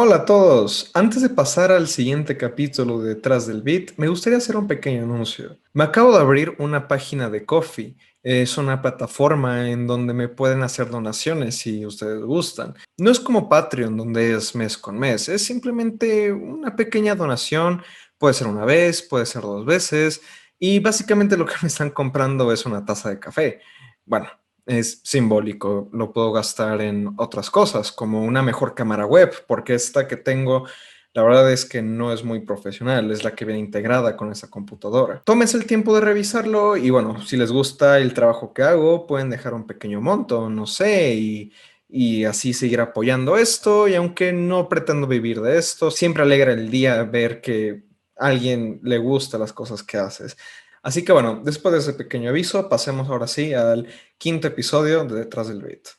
Hola a todos. Antes de pasar al siguiente capítulo de Detrás del Beat, me gustaría hacer un pequeño anuncio. Me acabo de abrir una página de Ko-fi. Es una plataforma en donde me pueden hacer donaciones si ustedes gustan. No es como Patreon, donde es mes con mes. Es simplemente una pequeña donación. Puede ser una vez, puede ser dos veces. Y básicamente lo que me están comprando es una taza de café. Bueno, es simbólico, lo puedo gastar en otras cosas, como una mejor cámara web, porque esta que tengo, la verdad es que no es muy profesional, es la que viene integrada con esa computadora. Tómense el tiempo de revisarlo y bueno, si les gusta el trabajo que hago, pueden dejar un pequeño monto, no sé, y así seguir apoyando esto, y aunque no pretendo vivir de esto, siempre alegra el día ver que a alguien le gusta las cosas que haces. Así que bueno, después de ese pequeño aviso, pasemos ahora sí al quinto episodio de Detrás del Beat.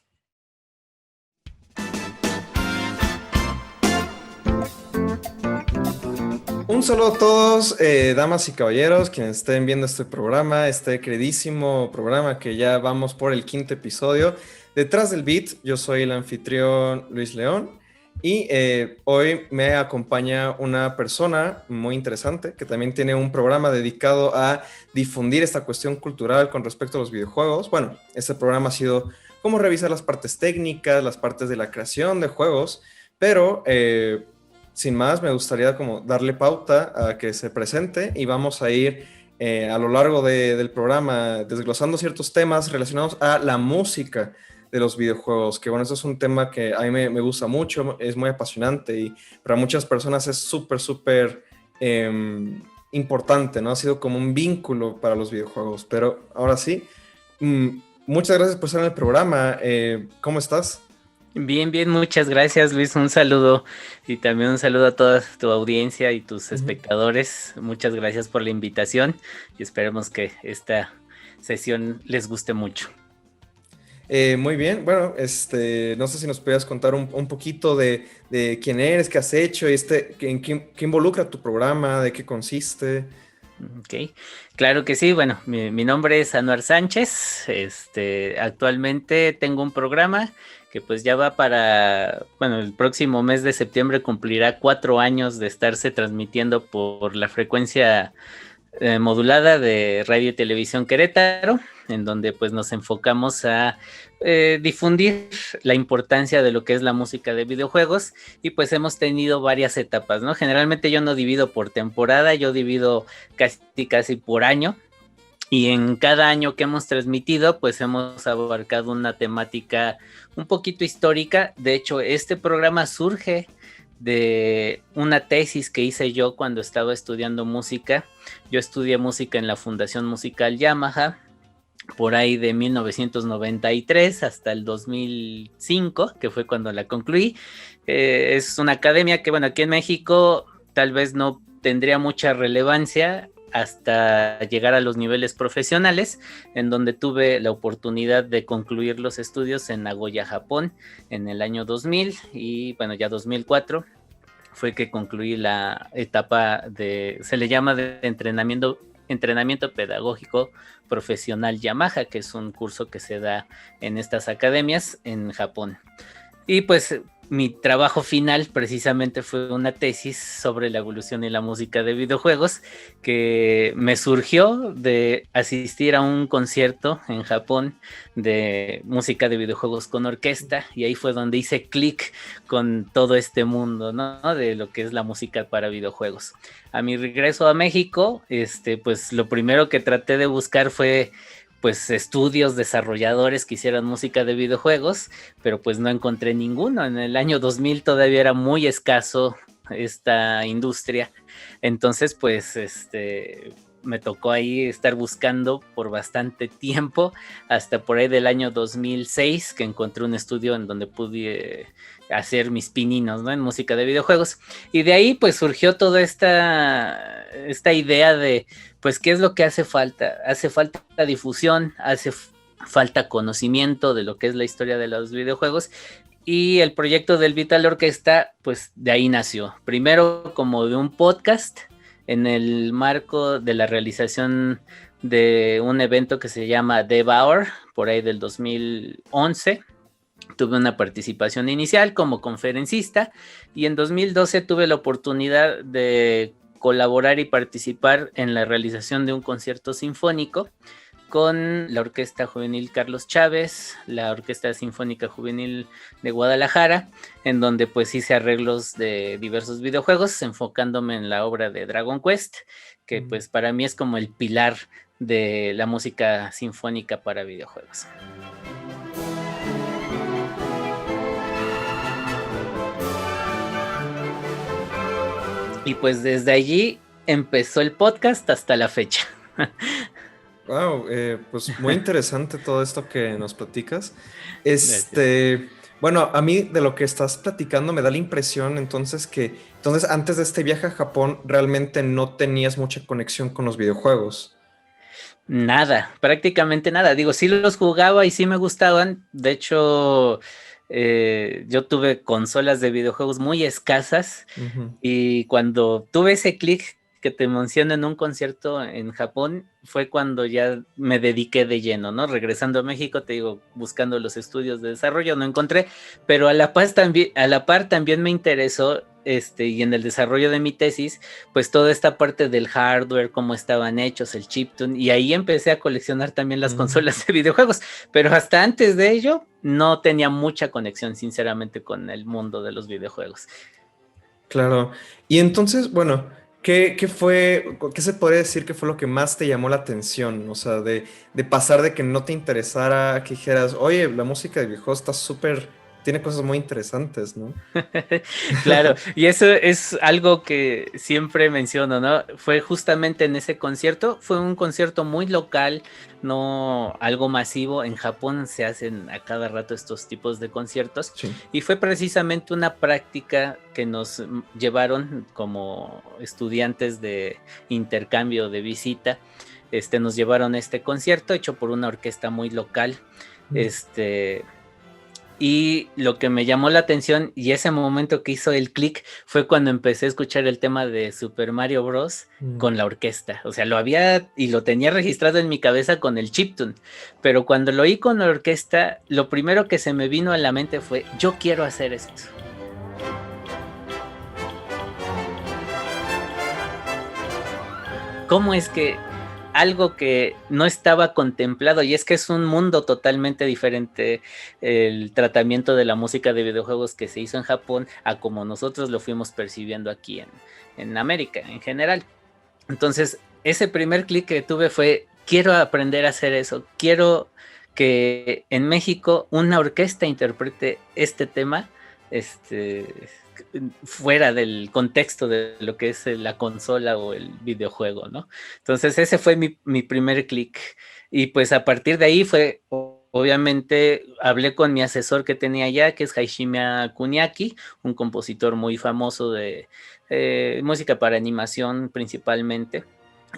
Un saludo a todos, damas y caballeros, quienes estén viendo este programa, este queridísimo programa que ya vamos por el quinto episodio. Detrás del Beat, yo soy el anfitrión Luis León y hoy me acompaña una persona muy interesante que también tiene un programa dedicado a difundir esta cuestión cultural con respecto a los videojuegos. Bueno, este programa ha sido como revisar las partes técnicas, las partes de la creación de juegos, pero sin más, me gustaría como darle pauta a que se presente y vamos a ir a lo largo del programa desglosando ciertos temas relacionados a la música de los videojuegos, que bueno, eso es un tema que a mí me gusta mucho, es muy apasionante y para muchas personas es súper importante, ¿no? Ha sido como un vínculo para los videojuegos, pero ahora sí, mm, muchas gracias por estar en el programa, ¿cómo estás? Bien, bien, muchas gracias Luis, un saludo y también un saludo a toda tu audiencia y tus Ujú. espectadores. Muchas gracias por la invitación y esperemos que esta sesión les guste mucho. Muy bien, bueno, no sé si nos puedas contar un poquito de quién eres, qué has hecho, qué involucra tu programa, de qué consiste. Ok, claro que sí. Bueno, mi nombre es Anuar Sánchez. Actualmente tengo un programa que pues ya va para, bueno, el próximo mes de septiembre cumplirá 4 años de estarse transmitiendo por la frecuencia modulada de Radio y Televisión Querétaro, en donde pues nos enfocamos a difundir la importancia de lo que es la música de videojuegos y pues hemos tenido varias etapas, ¿no? Generalmente yo no divido por temporada, yo divido casi por año. Y en cada año que hemos transmitido, pues hemos abarcado una temática un poquito histórica. De hecho, este programa surge de una tesis que hice yo cuando estaba estudiando música. Yo estudié música en la Fundación Musical Yamaha, por ahí de 1993 hasta el 2005, que fue cuando la concluí. Es una academia que, bueno, aquí en México tal vez no tendría mucha relevancia hasta llegar a los niveles profesionales, en donde tuve la oportunidad de concluir los estudios en Nagoya, Japón, en el año 2000 y bueno, ya 2004 fue que concluí la etapa se le llama de entrenamiento pedagógico profesional Yamaha, que es un curso que se da en estas academias en Japón. Y pues mi trabajo final precisamente fue una tesis sobre la evolución y la música de videojuegos que me surgió de asistir a un concierto en Japón de música de videojuegos con orquesta, y ahí fue donde hice clic con todo este mundo, ¿no? De lo que es la música para videojuegos. A mi regreso a México, pues lo primero que traté de buscar fue pues estudios desarrolladores que hicieran música de videojuegos, pero pues no encontré ninguno. En el año 2000 todavía era muy escaso esta industria. Entonces, pues, me tocó ahí estar buscando por bastante tiempo, hasta por ahí del año 2006, que encontré un estudio en donde pude hacer mis pininos, ¿no? En música de videojuegos. Y de ahí, pues, surgió toda esta idea de, pues, ¿qué es lo que hace falta? Hace falta difusión, falta conocimiento de lo que es la historia de los videojuegos, y el proyecto del Vital Orquesta, pues de ahí nació. Primero como de un podcast en el marco de la realización de un evento que se llama Devour, por ahí del 2011. tuve una participación inicial como conferencista y en 2012 tuve la oportunidad de colaborar y participar en la realización de un concierto sinfónico con la Orquesta Juvenil Carlos Chávez, la Orquesta Sinfónica Juvenil de Guadalajara, en donde pues hice arreglos de diversos videojuegos, enfocándome en la obra de Dragon Quest, que pues para mí es como el pilar de la música sinfónica para videojuegos. Y pues desde allí empezó el podcast hasta la fecha. Wow, pues muy interesante todo esto que nos platicas. Bueno, a mí de lo que estás platicando me da la impresión entonces que antes de este viaje a Japón realmente no tenías mucha conexión con los videojuegos. Nada, prácticamente nada. Digo, sí los jugaba y sí me gustaban. De hecho, yo tuve consolas de videojuegos muy escasas y cuando tuve ese clic que te menciono en un concierto en Japón, fue cuando ya me dediqué de lleno, ¿no? Regresando a México, te digo, buscando los estudios de desarrollo, no encontré, pero a la par también me interesó, y en el desarrollo de mi tesis, pues toda esta parte del hardware, cómo estaban hechos, el chiptune, y ahí empecé a coleccionar también las consolas de videojuegos, pero hasta antes de ello no tenía mucha conexión, sinceramente, con el mundo de los videojuegos. Claro. Y entonces, bueno, ¿qué se podría decir que fue lo que más te llamó la atención? O sea, de pasar de que no te interesara a que dijeras, oye, la música de videojuegos está súper, tiene cosas muy interesantes, ¿no? Claro, y eso es algo que siempre menciono, ¿no? Fue justamente en ese concierto, fue un concierto muy local, no algo masivo. En Japón se hacen a cada rato estos tipos de conciertos, Sí. y fue precisamente una práctica que nos llevaron como estudiantes de intercambio de visita. Nos llevaron a este concierto hecho por una orquesta muy local. Y lo que me llamó la atención y ese momento que hizo el clic fue cuando empecé a escuchar el tema de Super Mario Bros. Con la orquesta. O sea, lo había y lo tenía registrado en mi cabeza con el chiptune, pero cuando lo oí con la orquesta, lo primero que se me vino a la mente fue, yo quiero hacer esto. ¿Cómo es que algo que no estaba contemplado, y es que es un mundo totalmente diferente el tratamiento de la música de videojuegos que se hizo en Japón a como nosotros lo fuimos percibiendo aquí en América en general? Entonces, ese primer clic que tuve fue, quiero aprender a hacer eso, quiero que en México una orquesta interprete este tema, fuera del contexto de lo que es la consola o el videojuego, ¿no? Entonces ese fue mi primer clic, y pues a partir de ahí fue, obviamente hablé con mi asesor que tenía allá, que es Haishimiya Kuniaki, un compositor muy famoso de música para animación principalmente,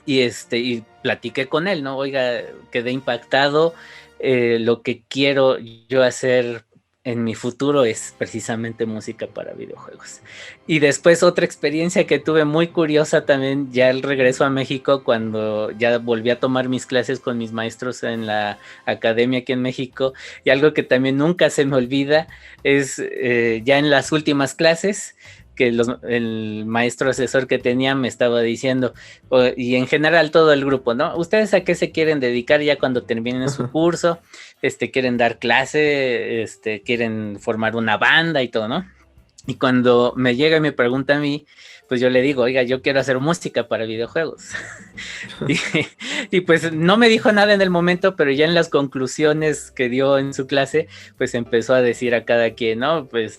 y platiqué con él, ¿no? Oiga, quedé impactado, lo que quiero yo hacer en mi futuro es precisamente música para videojuegos. Y después otra experiencia que tuve muy curiosa también, ya el regreso a México, cuando ya volví a tomar mis clases con mis maestros en la academia aquí en México, y algo que también nunca se me olvida es ya en las últimas clases, que el maestro asesor que tenía me estaba diciendo, y en general todo el grupo, ¿no? ¿Ustedes a qué se quieren dedicar ya cuando terminen su curso? Quieren dar clase, quieren formar una banda y todo, ¿no? Y cuando me llega y me pregunta a mí, pues yo le digo, oiga, yo quiero hacer música para videojuegos. y pues no me dijo nada en el momento, pero ya en las conclusiones que dio en su clase, pues empezó a decir a cada quien, ¿no? Pues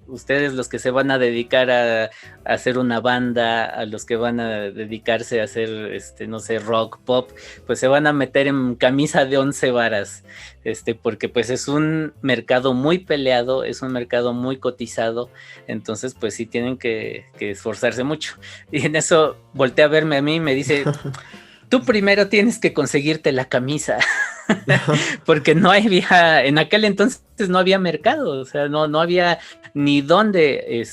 ustedes los que se van a dedicar a hacer una banda, a los que van a dedicarse a hacer, no sé, rock, pop, pues se van a meter en camisa de 11 varas, porque pues es un mercado muy peleado, es un mercado muy cotizado, entonces pues sí tienen que esforzarse mucho. Y en eso volteé a verme a mí y me dice, tú primero tienes que conseguirte la camisa, porque no había, en aquel entonces no había mercado, o sea, no había ni dónde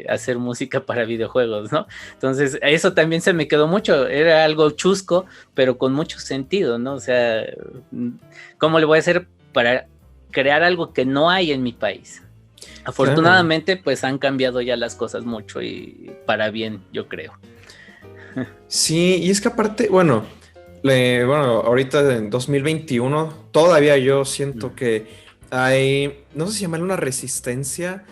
hacer música para videojuegos, ¿no? Entonces, eso también se me quedó mucho, era algo chusco, pero con mucho sentido, ¿no? O sea, ¿cómo le voy a hacer para crear algo que no hay en mi país. Afortunadamente, pues han cambiado ya las cosas mucho y para bien, yo creo. Sí, y es que aparte, bueno, ahorita en 2021 todavía yo siento que hay, no sé si llamarlo una resistencia,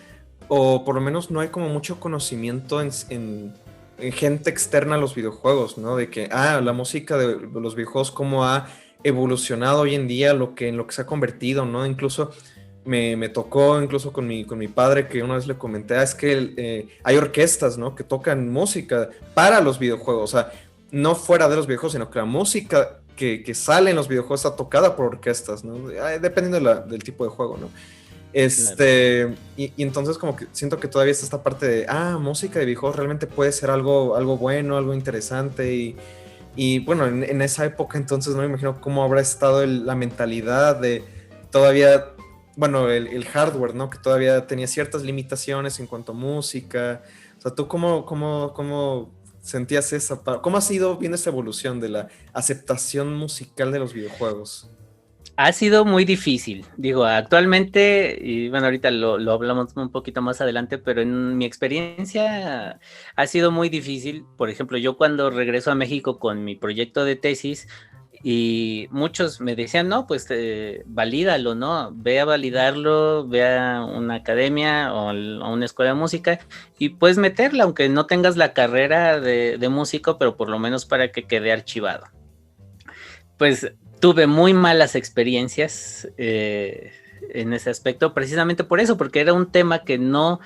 o por lo menos no hay como mucho conocimiento en gente externa a los videojuegos, ¿no? De que, la música de los videojuegos, cómo ha evolucionado hoy en día, en lo que se ha convertido, ¿no? Incluso me tocó, incluso con mi padre, que una vez le comenté, es que hay orquestas, ¿no? Que tocan música para los videojuegos, o sea, no fuera de los videojuegos, sino que la música que sale en los videojuegos está tocada por orquestas, ¿no? Dependiendo del tipo de juego, ¿no? Y entonces como que siento que todavía está esta parte de, música de videojuegos realmente puede ser algo bueno, algo interesante, y bueno, en esa época entonces no me imagino cómo habrá estado la mentalidad de todavía, bueno, el hardware, ¿no? Que todavía tenía ciertas limitaciones en cuanto a música. O sea, ¿tú cómo sentías cómo has ido viendo esa evolución de la aceptación musical de los videojuegos? Ha sido muy difícil, digo, actualmente, y bueno, ahorita lo hablamos un poquito más adelante, pero en mi experiencia ha sido muy difícil. Por ejemplo, yo cuando regreso a México con mi proyecto de tesis, y muchos me decían, no, pues valídalo, ¿no? Ve a validarlo, ve a una academia o a una escuela de música y puedes meterla, aunque no tengas la carrera de músico, pero por lo menos para que quede archivado. Pues tuve muy malas experiencias en ese aspecto, precisamente por eso, porque era un tema que no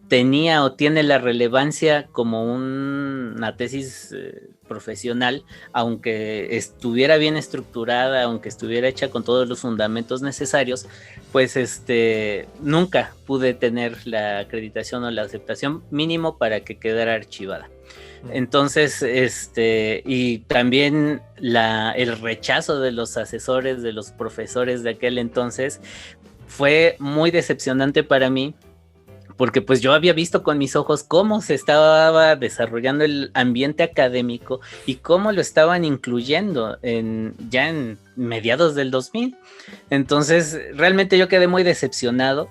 tenía o tiene la relevancia como una tesis profesional, aunque estuviera bien estructurada, aunque estuviera hecha con todos los fundamentos necesarios, pues nunca pude tener la acreditación o la aceptación mínimo para que quedara archivada. Entonces, y también el rechazo de los asesores, de los profesores de aquel entonces, fue muy decepcionante para mí, porque pues yo había visto con mis ojos cómo se estaba desarrollando el ambiente académico y cómo lo estaban incluyendo ya en mediados del 2000. Entonces, realmente yo quedé muy decepcionado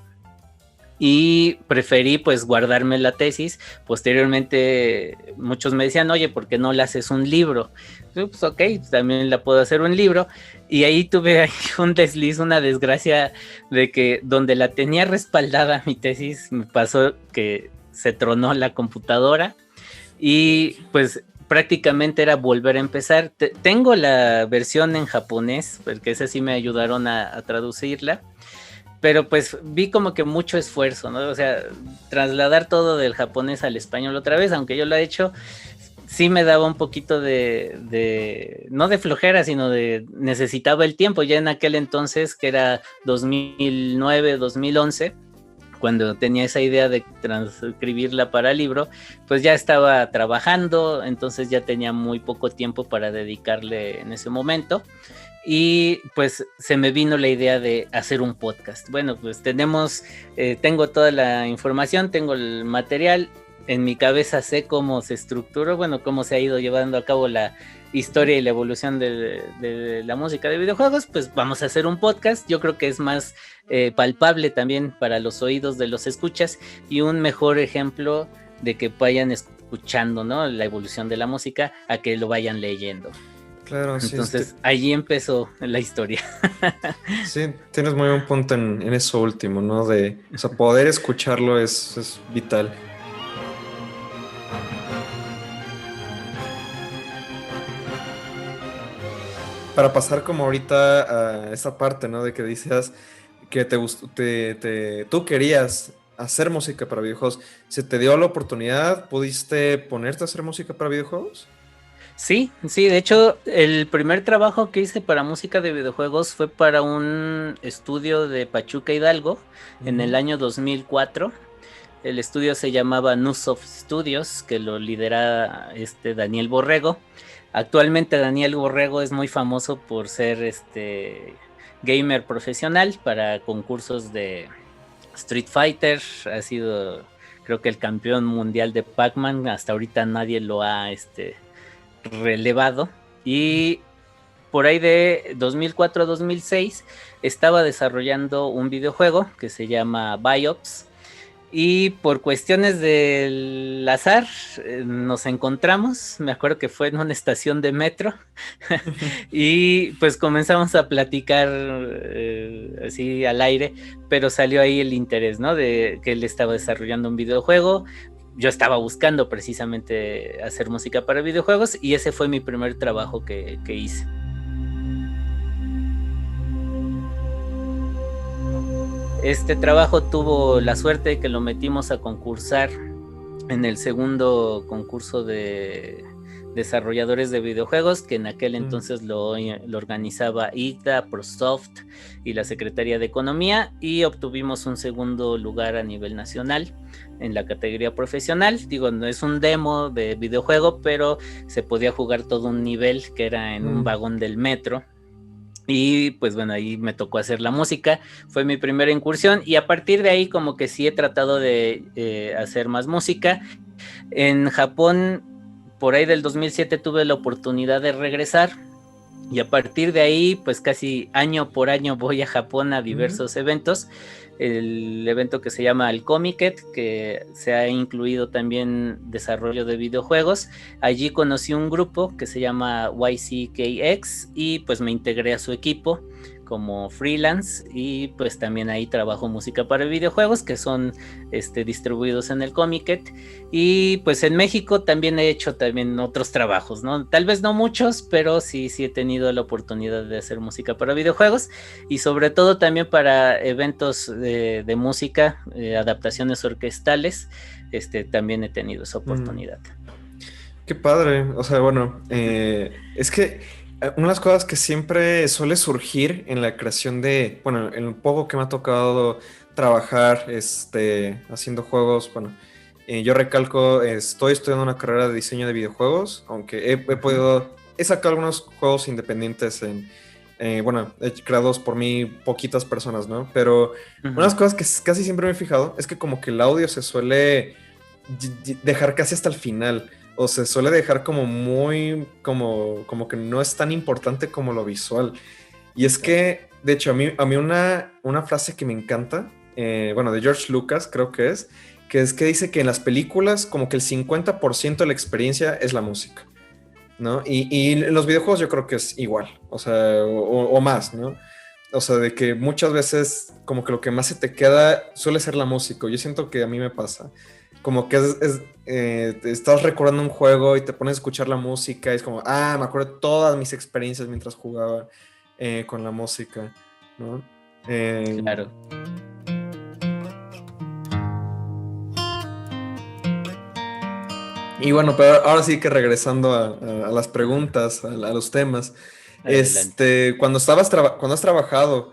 y preferí pues guardarme la tesis. Posteriormente muchos me decían, oye, ¿por qué no le haces un libro? Pues ok, también la puedo hacer un libro. Y ahí tuve un desliz, una desgracia, de que donde la tenía respaldada mi tesis, me pasó que se tronó la computadora y pues prácticamente era volver a empezar. Tengo la versión en japonés, porque esa sí me ayudaron a traducirla. Pero pues vi como que mucho esfuerzo, ¿no? O sea, trasladar todo del japonés al español otra vez, aunque yo lo he hecho, sí me daba un poquito no de flojera, sino de necesitaba el tiempo. Ya en aquel entonces, que era 2009, 2011, cuando tenía esa idea de transcribirla para libro, pues ya estaba trabajando, entonces ya tenía muy poco tiempo para dedicarle en ese momento. Y pues se me vino la idea de hacer un podcast. Bueno, pues tengo toda la información, tengo el material, en mi cabeza sé cómo se estructuró, bueno, cómo se ha ido llevando a cabo la historia y la evolución de la música de videojuegos. Pues vamos a hacer un podcast. Yo creo que es más palpable también para los oídos de los escuchas y un mejor ejemplo de que vayan escuchando, ¿no?, la evolución de la música, a que lo vayan leyendo. Claro, sí. Entonces, allí empezó la historia. Sí, tienes muy buen punto en eso último, ¿no? O sea, poder escucharlo es vital. Para pasar como ahorita a esa parte, ¿no? De que decías que tú querías hacer música para videojuegos. ¿Se te dio la oportunidad? ¿Pudiste ponerte a hacer música para videojuegos? Sí, de hecho, el primer trabajo que hice para música de videojuegos fue para un estudio de Pachuca, Hidalgo, en el año 2004. El estudio se llamaba Nusoft Studios, que lo lidera Daniel Borrego. Actualmente Daniel Borrego es muy famoso por ser gamer profesional para concursos de Street Fighter. Ha sido, creo que, el campeón mundial de Pac-Man. Hasta ahorita nadie lo ha relevado. Y por ahí de 2004 a 2006 estaba desarrollando un videojuego que se llama Biops. Y por cuestiones del azar nos encontramos, me acuerdo que fue en una estación de metro y pues comenzamos a platicar así al aire, pero salió ahí el interés, ¿no? De que él estaba desarrollando un videojuego. Yo estaba buscando precisamente hacer música para videojuegos y ese fue mi primer trabajo que hice. Este trabajo tuvo la suerte de que lo metimos a concursar en el segundo concurso de desarrolladores de videojuegos, que en aquel entonces lo organizaba IGDA, ProSoft y la Secretaría de Economía, y obtuvimos un segundo lugar a nivel nacional en la categoría profesional. Digo, no es un demo de videojuego, pero se podía jugar todo un nivel que era en un vagón del metro. Y pues bueno, ahí me tocó hacer la música, fue mi primera incursión y a partir de ahí como que sí he tratado de hacer más música. En Japón, por ahí del 2007 tuve la oportunidad de regresar y a partir de ahí pues casi año por año voy a Japón a diversos eventos. El evento que se llama el Comiket, que se ha incluido también desarrollo de videojuegos. Allí conocí un grupo que se llama YCKX y pues me integré a su equipo como freelance y pues también ahí trabajo música para videojuegos que son distribuidos en el Comiket. Y pues en México también he hecho también otros trabajos, ¿no? Tal vez no muchos, pero sí he tenido la oportunidad de hacer música para videojuegos y sobre todo también para eventos de música, adaptaciones orquestales, también he tenido esa oportunidad. Qué padre, o sea, bueno, es que una de las cosas que siempre suele surgir en la creación de, bueno, en lo poco que me ha tocado trabajar haciendo juegos, bueno, yo recalco, estoy estudiando una carrera de diseño de videojuegos, aunque he sacado algunos juegos independientes bueno, creados por mí poquitas personas, ¿no? Pero una de las cosas que casi siempre me he fijado es que como que el audio se suele dejar casi hasta el final. O se suele dejar como muy, como que no es tan importante como lo visual. Y es que, de hecho, a mí una frase que me encanta, bueno, de George Lucas creo que es que dice que en las películas como que el 50% de la experiencia es la música, ¿no? Y en los videojuegos yo creo que es igual, o sea, o más, ¿no? O sea, de que muchas veces como que lo que más se te queda suele ser la música. Yo siento que a mí me pasa. Como que estás recordando un juego y te pones a escuchar la música y es como, me acuerdo de todas mis experiencias mientras jugaba con la música, ¿no? Claro. Y bueno, pero ahora sí que regresando a las preguntas, a los temas, Adelante. cuando has trabajado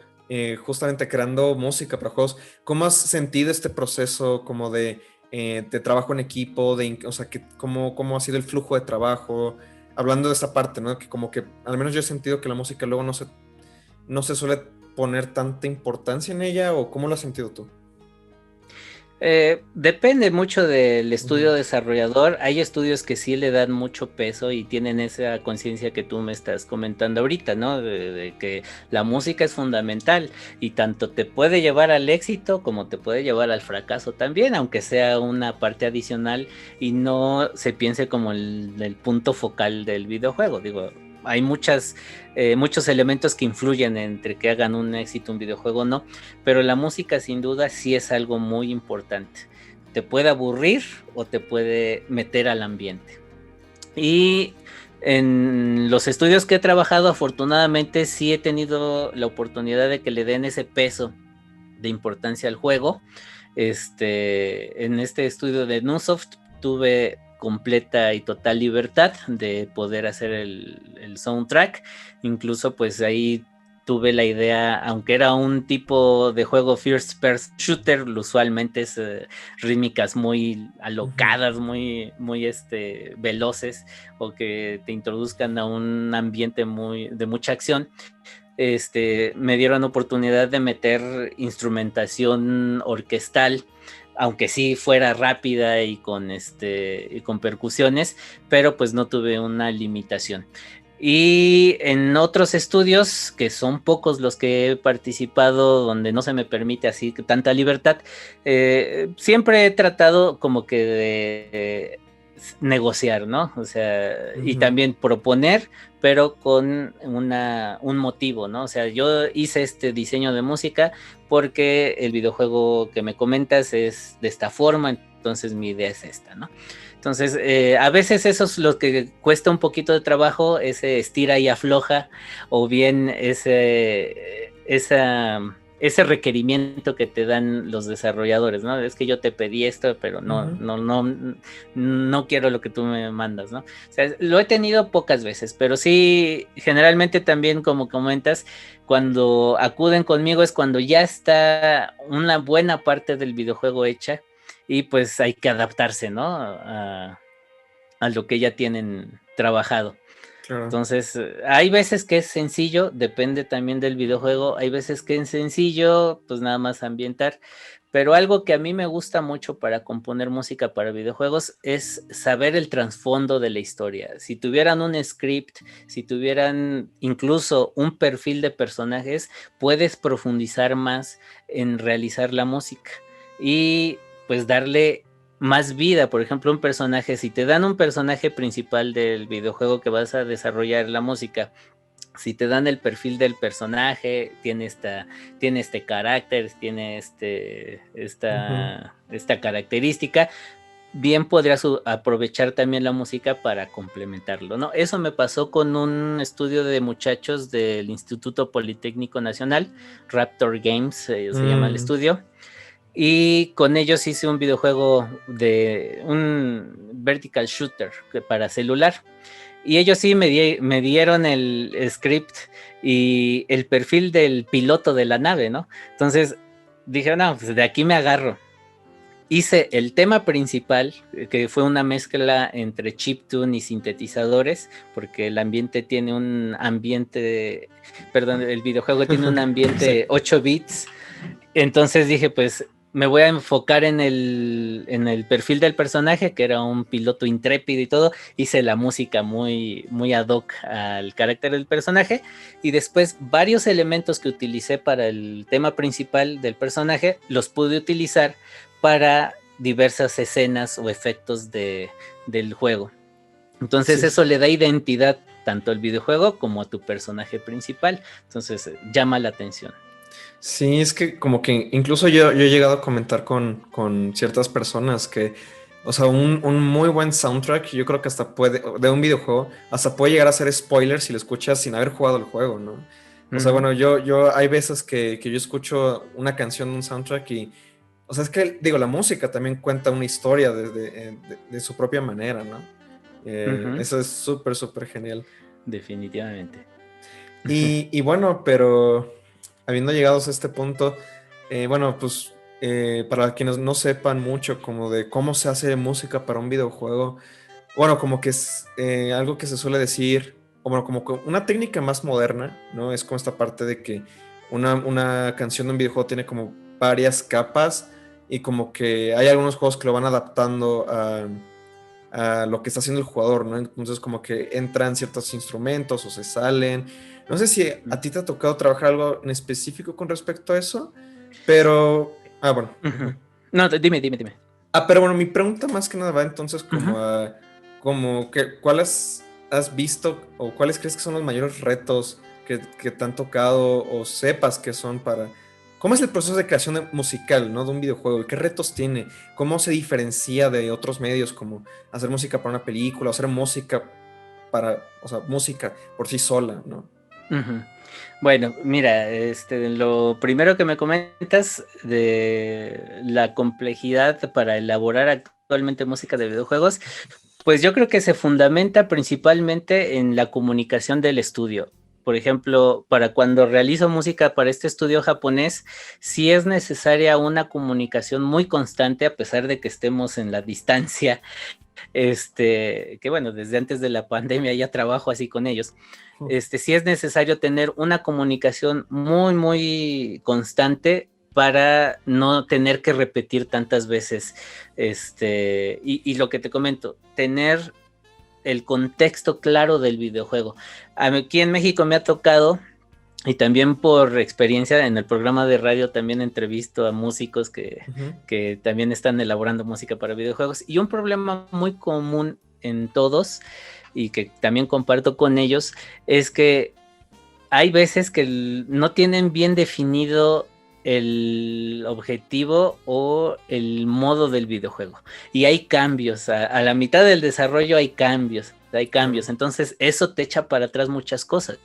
justamente creando música para juegos, ¿cómo has sentido este proceso como de trabajo en equipo, o sea, cómo ha sido el flujo de trabajo? Hablando de esa parte, ¿no? Que como que al menos yo he sentido que la música luego no se suele poner tanta importancia en ella, ¿o cómo lo has sentido tú? Depende mucho del estudio desarrollador. Hay estudios que sí le dan mucho peso y tienen esa conciencia que tú me estás comentando ahorita, ¿no? De que la música es fundamental y tanto te puede llevar al éxito como te puede llevar al fracaso también, aunque sea una parte adicional y no se piense como el punto focal del videojuego. Digo, hay muchos elementos que influyen entre que hagan un éxito un videojuego o no, pero la música sin duda sí es algo muy importante. Te puede aburrir o te puede meter al ambiente. Y en los estudios que he trabajado, afortunadamente sí he tenido la oportunidad de que le den ese peso de importancia al juego. En este estudio de Nusoft tuve completa y total libertad de poder hacer el soundtrack. Incluso pues ahí tuve la idea, aunque era un tipo de juego first person shooter, usualmente es rítmicas muy alocadas, muy veloces, o que te introduzcan a un ambiente de mucha acción. Me dieron oportunidad de meter instrumentación orquestal, aunque sí fuera rápida y con percusiones, pero pues no tuve una limitación. Y en otros estudios, que son pocos los que he participado, donde no se me permite así tanta libertad, siempre he tratado como que de negociar, ¿no? O sea, y también proponer, pero con un motivo, ¿no? O sea, yo hice este diseño de música porque el videojuego que me comentas es de esta forma, entonces mi idea es esta, ¿no? Entonces, a veces eso es lo que cuesta un poquito de trabajo, ese estira y afloja, o bien ese requerimiento que te dan los desarrolladores, ¿no? Es que yo te pedí esto, pero no quiero lo que tú me mandas, ¿no? O sea, lo he tenido pocas veces, pero sí, generalmente también, como comentas, cuando acuden conmigo es cuando ya está una buena parte del videojuego hecha y pues hay que adaptarse, ¿no? A lo que ya tienen trabajado. Claro. Entonces, hay veces que es sencillo, depende también del videojuego, hay veces que es sencillo, pues nada más ambientar, pero algo que a mí me gusta mucho para componer música para videojuegos es saber el trasfondo de la historia. Si tuvieran un script, si tuvieran incluso un perfil de personajes, puedes profundizar más en realizar la música y pues darle más vida. Por ejemplo, un personaje, si te dan un personaje principal del videojuego que vas a desarrollar la música, si te dan el perfil del personaje, tiene este carácter, tiene esta característica, bien podrías aprovechar también la música para complementarlo, ¿no? Eso me pasó con un estudio de muchachos del Instituto Politécnico Nacional, Raptor Games, se llama el estudio. Y con ellos hice un videojuego de un vertical shooter para celular. Y ellos sí me dieron el script y el perfil del piloto de la nave, ¿no? Entonces dije, no, pues de aquí me agarro. Hice el tema principal, que fue una mezcla entre chiptune y sintetizadores, porque el ambiente tiene un ambiente, perdón, el videojuego tiene un ambiente sí. 8 bits. Entonces dije, pues me voy a enfocar en el perfil del personaje, que era un piloto intrépido y todo. Hice la música muy, muy ad hoc al carácter del personaje. Y después varios elementos que utilicé para el tema principal del personaje, los pude utilizar para diversas escenas o efectos del juego. Entonces sí. Eso le da identidad tanto al videojuego como a tu personaje principal. Entonces llama la atención. Sí, es que como que incluso yo he llegado a comentar con ciertas personas que, o sea, un muy buen soundtrack, yo creo que hasta puede, de un videojuego, hasta puede llegar a ser spoiler si lo escuchas sin haber jugado el juego, ¿no? O sea, bueno, yo hay veces que yo escucho una canción de un soundtrack y, o sea, es que, digo, la música también cuenta una historia de su propia manera, ¿no? Eso es súper, súper genial. Definitivamente. Y bueno, pero habiendo llegado a este punto, bueno, pues para quienes no sepan mucho como de cómo se hace música para un videojuego, bueno, como que es algo que se suele decir, o bueno, como una técnica más moderna, ¿no? Es como esta parte de que una canción de un videojuego tiene como varias capas y como que hay algunos juegos que lo van adaptando a lo que está haciendo el jugador, ¿no? Entonces como que entran ciertos instrumentos o se salen. No sé si a ti te ha tocado trabajar algo en específico con respecto a eso, pero... Ah, bueno. No, dime. Pero bueno, mi pregunta más que nada va entonces como a... Como que, ¿cuáles has visto o cuáles crees que son los mayores retos que te han tocado o sepas que son para... ¿Cómo es el proceso de creación musical, ¿no? De un videojuego? ¿Qué retos tiene? ¿Cómo se diferencia de otros medios como hacer música para una película o hacer música para, o sea, música por sí sola, ¿no? Bueno, mira, lo primero que me comentas de la complejidad para elaborar actualmente música de videojuegos, pues yo creo que se fundamenta principalmente en la comunicación del estudio. Por ejemplo, para cuando realizo música para este estudio japonés, sí es necesaria una comunicación muy constante a pesar de que estemos en la distancia. Que bueno, desde antes de la pandemia ya trabajo así con ellos. Sí es necesario tener una comunicación muy, muy constante para no tener que repetir tantas veces. Y lo que te comento, tener el contexto claro del videojuego. Aquí en México me ha tocado, y también por experiencia en el programa de radio también entrevisto a músicos que también están elaborando música para videojuegos, y un problema muy común en todos y que también comparto con ellos es que hay veces que no tienen bien definido el objetivo o el modo del videojuego. Y hay cambios, a la mitad del desarrollo hay cambios. Entonces eso te echa para atrás muchas cosas.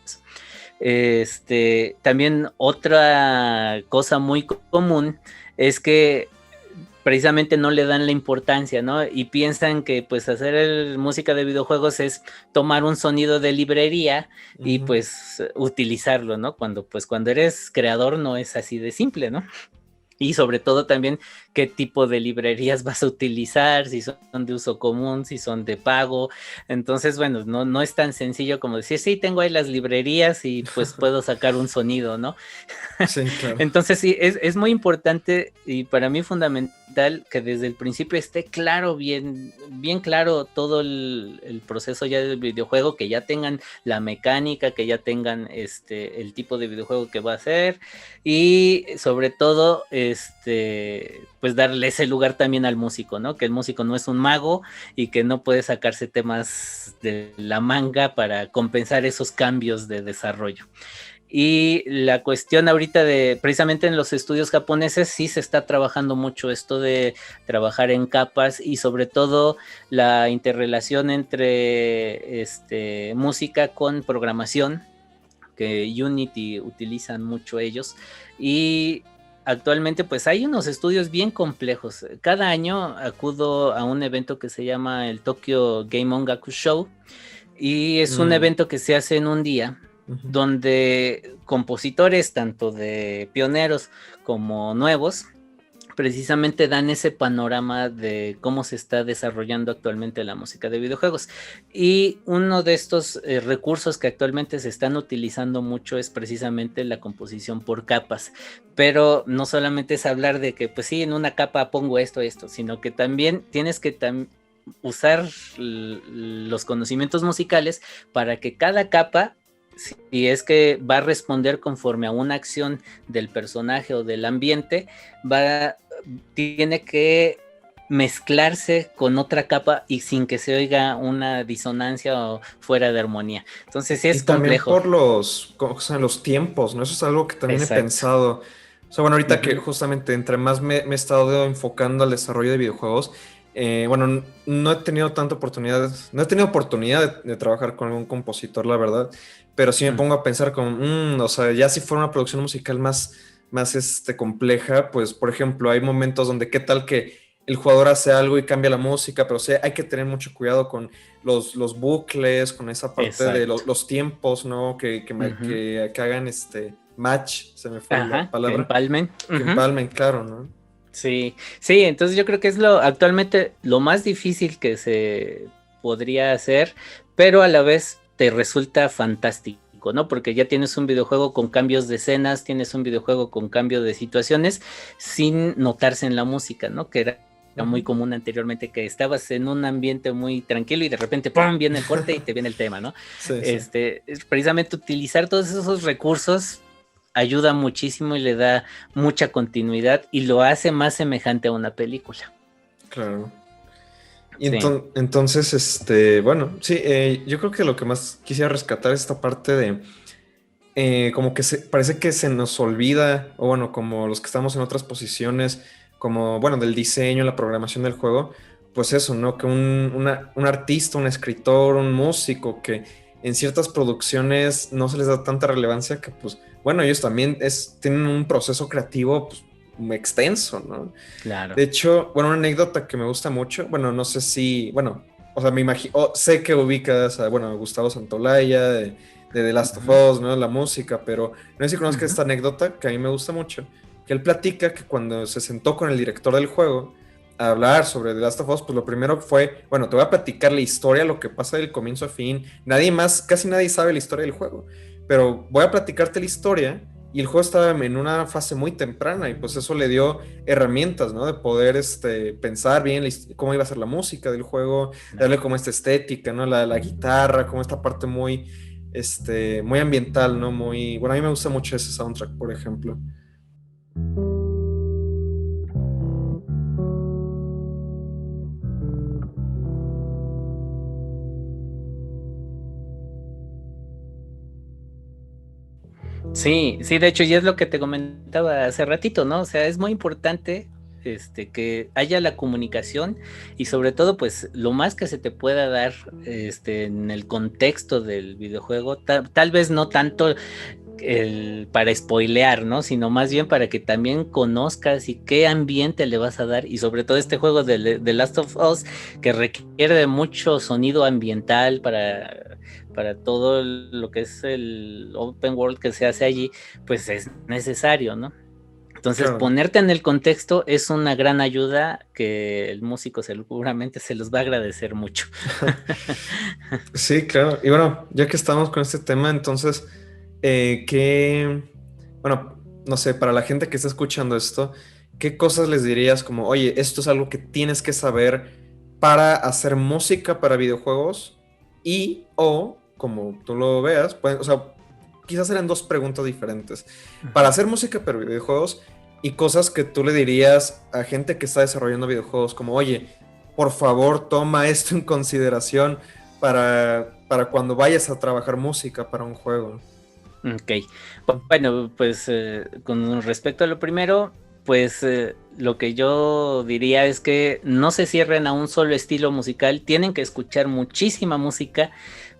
También otra cosa muy común es que precisamente no le dan la importancia, ¿no? Y piensan que pues hacer música de videojuegos es tomar un sonido de librería y pues utilizarlo, ¿no? Cuando eres creador no es así de simple, ¿no? Y sobre todo también qué tipo de librerías vas a utilizar, si son de uso común, si son de pago. Entonces, bueno, no es tan sencillo como decir, sí, tengo ahí las librerías y pues puedo sacar un sonido, ¿no? Sí, claro. Entonces, sí, es muy importante y para mí fundamental que desde el principio esté claro, bien claro todo el proceso ya del videojuego, que ya tengan la mecánica, que ya tengan el tipo de videojuego que va a ser y sobre todo, pues darle ese lugar también al músico, ¿no? Que el músico no es un mago y que no puede sacarse temas de la manga para compensar esos cambios de desarrollo. Y la cuestión ahorita precisamente en los estudios japoneses sí se está trabajando mucho esto de trabajar en capas y sobre todo la interrelación entre música con programación, que Unity utilizan mucho ellos, y actualmente pues hay unos estudios bien complejos. Cada año acudo a un evento que se llama el Tokyo Game Ongaku Show y es un evento que se hace en un día donde compositores tanto de pioneros como nuevos precisamente dan ese panorama de cómo se está desarrollando actualmente la música de videojuegos. Y uno de estos recursos que actualmente se están utilizando mucho es precisamente la composición por capas. Pero no solamente es hablar de que, pues sí, en una capa pongo esto, sino que también tienes que usar los conocimientos musicales para que cada capa, si es que va a responder conforme a una acción del personaje o del ambiente, tiene que mezclarse con otra capa y sin que se oiga una disonancia o fuera de armonía. Entonces es complejo. También por los tiempos, ¿no? Eso es algo que también he pensado. O sea, bueno, ahorita que justamente entre más me he estado enfocando al desarrollo de videojuegos, bueno, no he tenido oportunidad de trabajar con algún compositor, la verdad, pero sí me pongo a pensar como, o sea, ya si fuera una producción musical más compleja, pues, por ejemplo, hay momentos donde qué tal que el jugador hace algo y cambia la música, pero sí, hay que tener mucho cuidado con los bucles, con esa parte de los tiempos, ¿no? Que hagan match, se me fue la palabra. Que empalmen. Que empalmen, claro, ¿no? Sí, entonces yo creo que es actualmente lo más difícil que se podría hacer, pero a la vez te resulta fantástico, ¿no? Porque ya tienes un videojuego con cambios de escenas, tienes un videojuego con cambio de situaciones sin notarse en la música, ¿no? Que era muy común anteriormente, que estabas en un ambiente muy tranquilo y de repente ¡pum! Viene el corte y te viene el tema, ¿no? Sí. Precisamente utilizar todos esos recursos ayuda muchísimo y le da mucha continuidad y lo hace más semejante a una película. Claro. Y entonces, bueno, sí, yo creo que lo que más quisiera rescatar es esta parte de como que parece que se nos olvida, o bueno, como los que estamos en otras posiciones, como, bueno, del diseño, la programación del juego, pues eso, ¿no? Que un artista, un escritor, un músico que en ciertas producciones no se les da tanta relevancia que, pues, bueno, ellos también tienen un proceso creativo, pues, muy extenso, ¿no? Claro. De hecho, bueno, una anécdota que me gusta mucho, bueno, no sé si, bueno, o sea, me imagino, sé que ubicas a, bueno, a Gustavo Santaolalla de The Last of Us, ¿no? La música, pero no sé si conozcas esta anécdota que a mí me gusta mucho, que él platica que cuando se sentó con el director del juego a hablar sobre The Last of Us, pues lo primero fue, bueno, te voy a platicar la historia, lo que pasa del comienzo a fin, casi nadie sabe la historia del juego, pero voy a platicarte la historia y el juego estaba en una fase muy temprana y pues eso le dio herramientas, ¿no? De poder pensar bien cómo iba a ser la música del juego, darle como esta estética, ¿no? La guitarra, como esta parte muy, muy ambiental, ¿no? Muy, bueno, a mí me gusta mucho ese soundtrack, por ejemplo. Sí, sí, de hecho, y es lo que te comentaba hace ratito, ¿no? O sea, es muy importante que haya la comunicación y sobre todo, pues, lo más que se te pueda dar en el contexto del videojuego, tal vez no tanto para spoilear, ¿no? Sino más bien para que también conozcas y qué ambiente le vas a dar y sobre todo este juego de Last of Us que requiere de mucho sonido ambiental para todo lo que es el open world que se hace allí, pues es necesario, ¿no? Entonces, Claro. ponerte en el contexto es una gran ayuda que el músico seguramente se los va a agradecer mucho. Sí, claro. Y bueno, ya que estamos con este tema, entonces, bueno, no sé, para la gente que está escuchando esto, ¿qué cosas les dirías como, oye, esto es algo que tienes que saber para hacer música para videojuegos? Y, o, como tú lo veas, o sea, quizás eran dos preguntas diferentes. Para hacer música para videojuegos y cosas que tú le dirías a gente que está desarrollando videojuegos, como, oye, por favor, toma esto en consideración para cuando vayas a trabajar música para un juego. Ok, bueno, pues con respecto a lo primero, pues lo que yo diría es que no se cierren a un solo estilo musical, tienen que escuchar muchísima música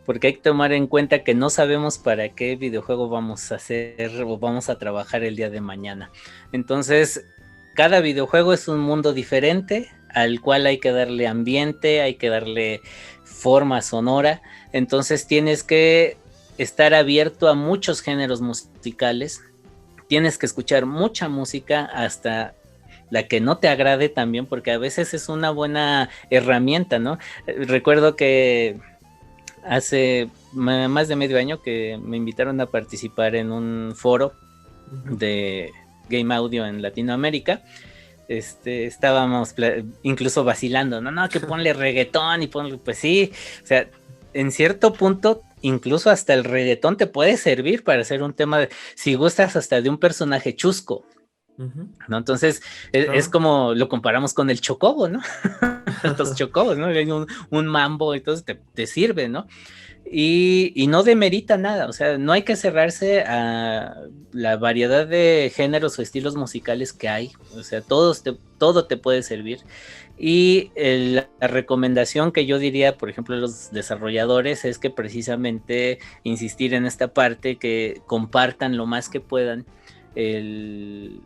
porque hay que tomar en cuenta que no sabemos para qué videojuego vamos a hacer o vamos a trabajar el día de mañana. Entonces, cada videojuego es un mundo diferente al cual hay que darle ambiente, hay que darle forma sonora, entonces tienes que estar abierto a muchos géneros musicales, tienes que escuchar mucha música hasta la que no te agrade también, porque a veces es una buena herramienta, ¿no? Recuerdo que hace más de medio año que me invitaron a participar en un foro de Game Audio en Latinoamérica. Estábamos incluso vacilando, no, que ponle reggaetón y ponle, pues sí, o sea, en cierto punto, incluso hasta el reggaetón te puede servir para hacer un tema, si gustas hasta de un personaje chusco, ¿no? Entonces, es Claro. como lo comparamos con el chocobo, ¿no? Los chocobos, ¿no? Hay un mambo, entonces te sirve, ¿no? Y no demerita nada, o sea, no hay que cerrarse a la variedad de géneros o estilos musicales que hay, o sea, todo te puede servir. Y la recomendación que yo diría, por ejemplo, a los desarrolladores es que precisamente insistir en esta parte, que compartan lo más que puedan el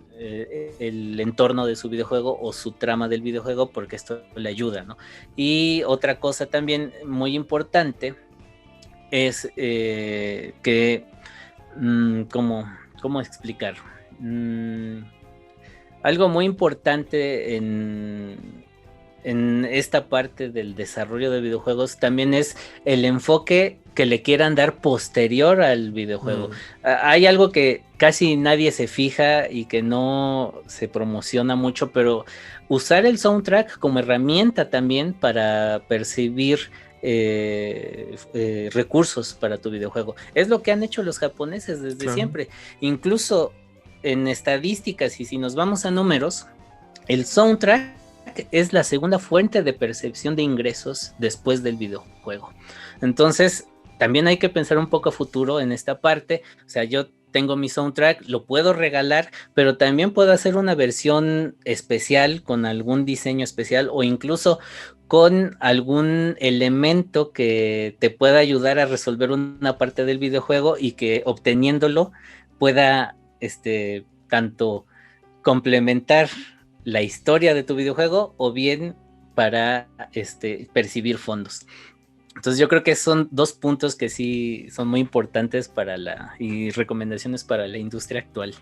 entorno de su videojuego o su trama del videojuego, porque esto le ayuda, ¿no? Y otra cosa también muy importante es que, ¿cómo explicar? Algo muy importante en esta parte del desarrollo de videojuegos también es el enfoque que le quieran dar posterior al videojuego. Hay algo que casi nadie se fija y que no se promociona mucho, pero usar el soundtrack como herramienta también para percibir recursos para tu videojuego. Es lo que han hecho los japoneses desde siempre. Incluso en estadísticas, y si nos vamos a números, el soundtrack es la segunda fuente de percepción de ingresos después del videojuego. Entonces, también hay que pensar un poco a futuro en esta parte. O sea, yo tengo mi soundtrack, lo puedo regalar, pero también puedo hacer una versión especial con algún diseño especial o incluso con algún elemento que te pueda ayudar a resolver una parte del videojuego y que obteniéndolo pueda tanto complementar la historia de tu videojuego o bien para percibir fondos. Entonces yo creo que son dos puntos que sí son muy importantes y recomendaciones para la industria actual.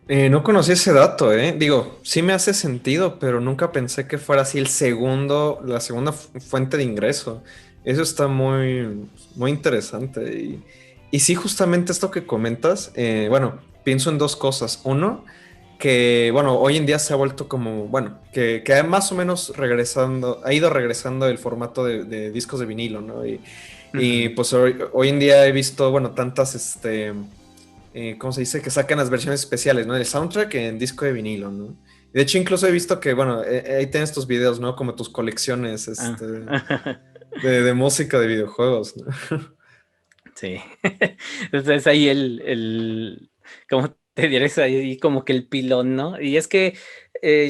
No conocí ese dato, ¿eh? Digo, sí me hace sentido, pero nunca pensé que fuera así la segunda fuente de ingreso. Eso está muy, muy interesante. Y sí, justamente esto que comentas, bueno, pienso en dos cosas. Uno, que, bueno, hoy en día se ha vuelto como, bueno, que más o menos ha ido regresando el formato de discos de vinilo, ¿no? Y Ujú. pues hoy en día he visto, bueno, tantas, ¿cómo se dice? Que sacan las versiones especiales, ¿no? El soundtrack en disco de vinilo, ¿no? Y de hecho, incluso he visto que, bueno, ahí tienes tus videos, ¿no? Como tus colecciones, Ah. de música de videojuegos, ¿no? Sí. Entonces ahí ¿cómo te diré? Es ahí como que el pilón, ¿no? Y es que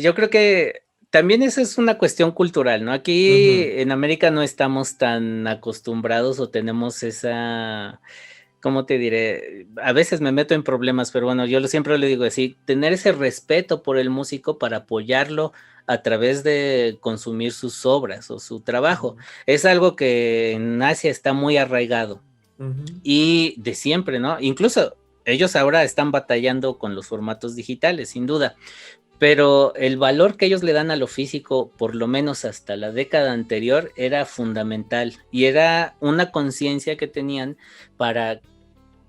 yo creo que también eso es una cuestión cultural, ¿no? Aquí Ujú, en América no estamos tan acostumbrados o tenemos esa, ¿cómo te diré? A veces me meto en problemas, pero bueno, siempre le digo así, tener ese respeto por el músico para apoyarlo a través de consumir sus obras o su trabajo. ujú, Es algo que en Asia está muy arraigado ujú, y de siempre, ¿no? Incluso ellos ahora están batallando con los formatos digitales, sin duda, pero el valor que ellos le dan a lo físico, por lo menos hasta la década anterior, era fundamental y era una conciencia que tenían para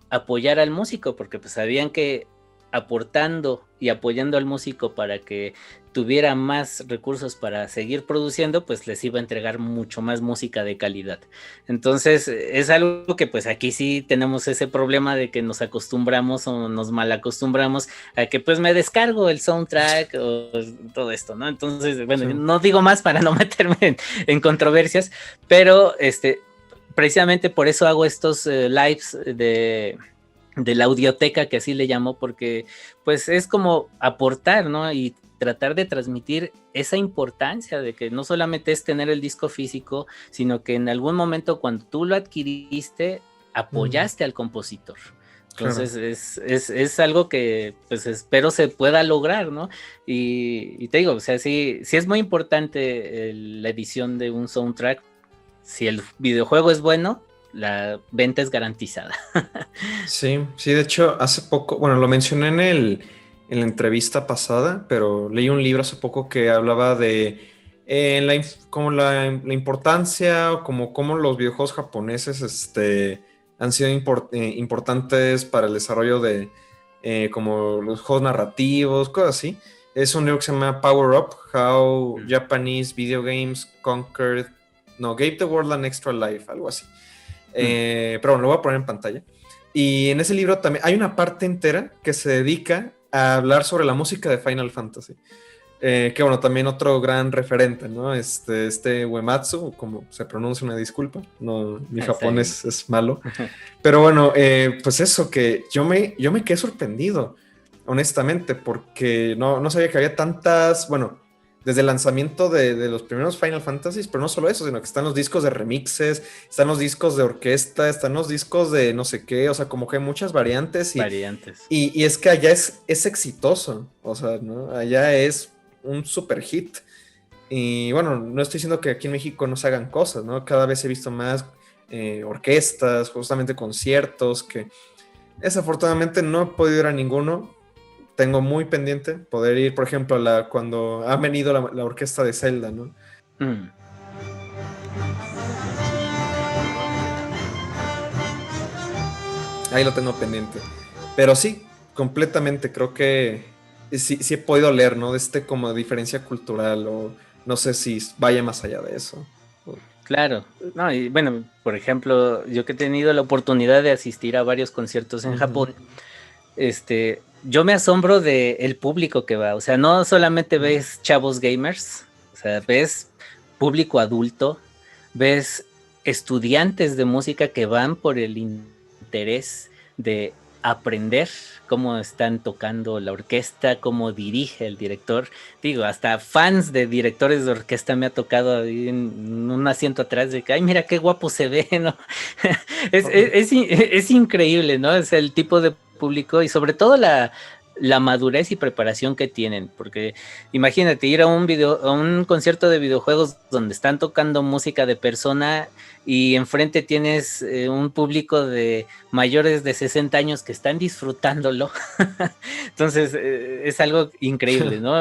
apoyar al músico, porque pues sabían que aportando y apoyando al músico para que tuviera más recursos para seguir produciendo, pues les iba a entregar mucho más música de calidad. Entonces, es algo que pues aquí sí tenemos ese problema de que nos acostumbramos o nos malacostumbramos a que pues me descargo el soundtrack o todo esto, ¿no? Entonces, bueno, sí. no digo más para no meterme en controversias, pero precisamente por eso hago estos lives de la audioteca, que así le llamo, porque pues es como aportar, ¿no? Y tratar de transmitir esa importancia de que no solamente es tener el disco físico, sino que en algún momento cuando tú lo adquiriste, Mm, apoyaste al compositor. claro. Entonces es algo que pues espero se pueda lograr, ¿no? Y te digo, o sea, sí es muy importante la edición de un soundtrack. Si el videojuego es bueno, la venta es garantizada. Sí, sí, de hecho, hace poco, bueno, lo mencioné en la entrevista pasada, pero leí un libro hace poco que hablaba de como la importancia o como cómo los videojuegos japoneses han sido importantes para el desarrollo de como los juegos narrativos, cosas así. Es un libro que se llama Power Up, How Mm, Japanese Video Games Conquered, no, Gave the World an Extra Life, algo así. mm. Pero bueno, lo voy a poner en pantalla. Y en ese libro también hay una parte entera que se dedica a hablar sobre la música de Final Fantasy. Que bueno, también otro gran referente, ¿no? Uematsu, como se pronuncia, una disculpa, no, mi Está bien. japonés es malo. Pero bueno, pues eso, que yo me quedé sorprendido, honestamente, porque no sabía que había tantas, bueno, desde el lanzamiento de los primeros Final Fantasies, pero no solo eso, sino que están los discos de remixes, están los discos de orquesta, están los discos de no sé qué, o sea, como que hay muchas variantes Variantes. y es que allá es exitoso, o sea, ¿no? Allá es un super hit. Y bueno, no estoy diciendo que aquí en México no se hagan cosas, ¿no? Cada vez he visto más orquestas, justamente conciertos, que desafortunadamente no he podido ir a ninguno. Tengo muy pendiente poder ir, por ejemplo, cuando ha venido la orquesta de Zelda, ¿no? Mm. Ahí lo tengo pendiente. Pero sí, completamente, creo que sí he podido leer, ¿no? De como diferencia cultural o no sé si vaya más allá de eso. Claro. No, y bueno, por ejemplo, yo que he tenido la oportunidad de asistir a varios conciertos en Ujú, Japón, yo me asombro de el público que va. O sea, no solamente ujú, ves chavos gamers, o sea, ves público adulto, ves estudiantes de música que van por el interés de aprender cómo están tocando la orquesta, cómo dirige el director. Digo, hasta fans de directores de orquesta me ha tocado ahí en un asiento atrás de que, ay, mira qué guapo se ve, ¿no? órale, Es increíble, ¿no? Es el tipo de público y sobre todo la madurez y preparación que tienen, porque imagínate ir a a un concierto de videojuegos donde están tocando música de persona y enfrente tienes un público de mayores de 60 años que están disfrutándolo. Entonces es algo increíble, ¿no?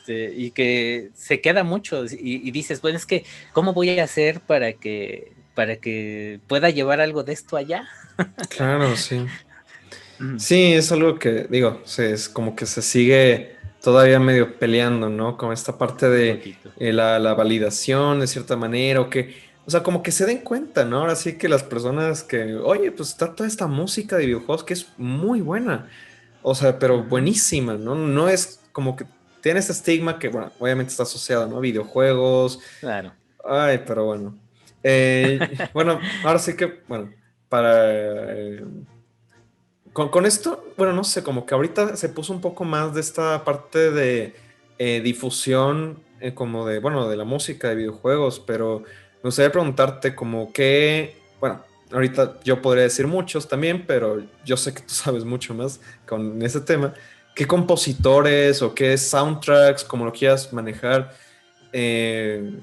Y que se queda mucho y dices, bueno, es que, ¿cómo voy a hacer para que pueda llevar algo de esto allá? claro, sí. Sí, es algo que, digo, es como que se sigue todavía medio peleando, ¿no? Con esta parte Un de poquito. la validación, de cierta manera, o sea, como que se den cuenta, ¿no? Ahora sí que las personas que, oye, pues está toda esta música de videojuegos que es muy buena, o sea, pero Ujú, buenísima, ¿no? No es como que tiene ese estigma que, bueno, obviamente está asociado, ¿no? Videojuegos, claro. ay, pero bueno. Bueno, ahora sí que, bueno, para... con esto, bueno, no sé, como que ahorita se puso un poco más de esta parte de difusión, como de, bueno, de la música, de videojuegos, pero me gustaría preguntarte como que, bueno, ahorita yo podría decir muchos también, pero yo sé que tú sabes mucho más con ese tema. ¿Qué compositores o qué soundtracks, como lo quieras manejar? eh,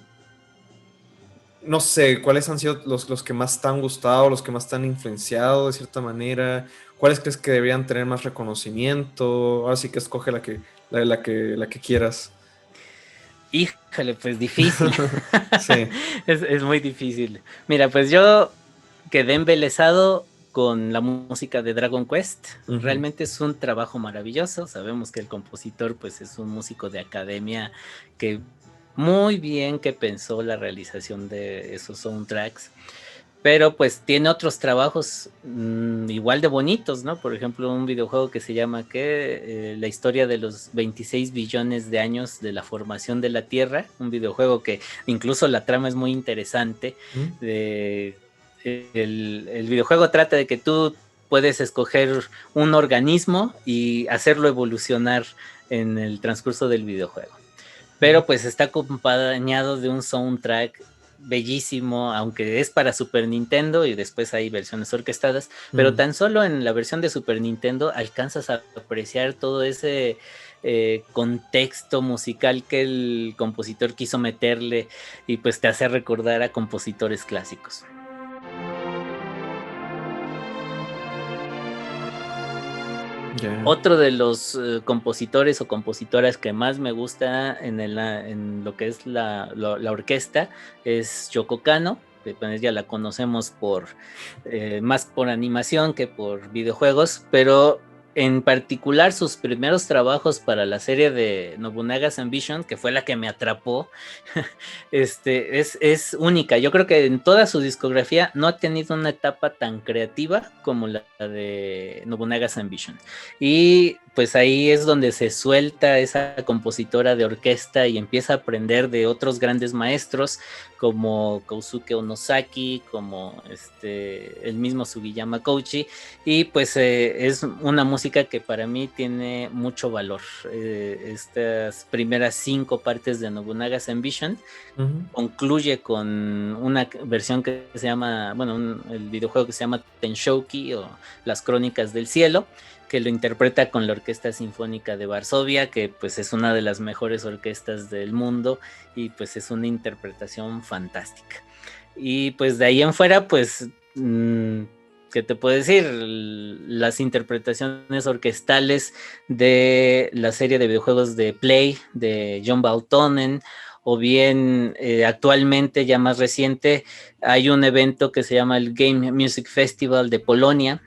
no sé, ¿cuáles han sido los que más te han gustado, los que más te han influenciado de cierta manera? ¿Cuáles crees que deberían tener más reconocimiento? Ahora sí que escoge la que quieras. Híjole, pues difícil. Sí. Es muy difícil. Mira, pues yo quedé embelesado con la música de Dragon Quest. Ujú. Realmente es un trabajo maravilloso. Sabemos que el compositor pues es un músico de academia que muy bien que pensó la realización de esos soundtracks. Pero pues tiene otros trabajos igual de bonitos, ¿no? Por ejemplo, un videojuego que se llama la historia de los 26 billones de años de la formación de la Tierra, un videojuego que incluso la trama es muy interesante. Mm. De, el videojuego trata de que tú puedes escoger un organismo y hacerlo evolucionar en el transcurso del videojuego, pero pues está acompañado de un soundtrack bellísimo, aunque es para Super Nintendo y después hay versiones orquestadas, pero Mm. tan solo en la versión de Super Nintendo alcanzas a apreciar todo ese contexto musical que el compositor quiso meterle y pues te hace recordar a compositores clásicos. Ya. Otro de los compositores o compositoras que más me gusta en lo que es la orquesta es Yoko Kanno, que pues, ya la conocemos más por animación que por videojuegos, pero en particular sus primeros trabajos para la serie de Nobunaga's Ambition, que fue la que me atrapó, es única. Yo creo que en toda su discografía no ha tenido una etapa tan creativa como la de Nobunaga's Ambition. Y pues ahí es donde se suelta esa compositora de orquesta y empieza a aprender de otros grandes maestros como Kousuke Onosaki, como el mismo Sugiyama Kouchi, y pues es una música que para mí tiene mucho valor. Estas primeras 5 partes de Nobunaga's Ambition Ujú. concluye con una versión que se llama, bueno, el videojuego que se llama Tenshouki o Las Crónicas del Cielo, que lo interpreta con la Orquesta Sinfónica de Varsovia, que pues es una de las mejores orquestas del mundo y pues es una interpretación fantástica. Y pues de ahí en fuera, pues, ¿qué te puedo decir? Las interpretaciones orquestales de la serie de videojuegos de Play de John Baltonen, o bien actualmente, ya más reciente, hay un evento que se llama el Game Music Festival de Polonia,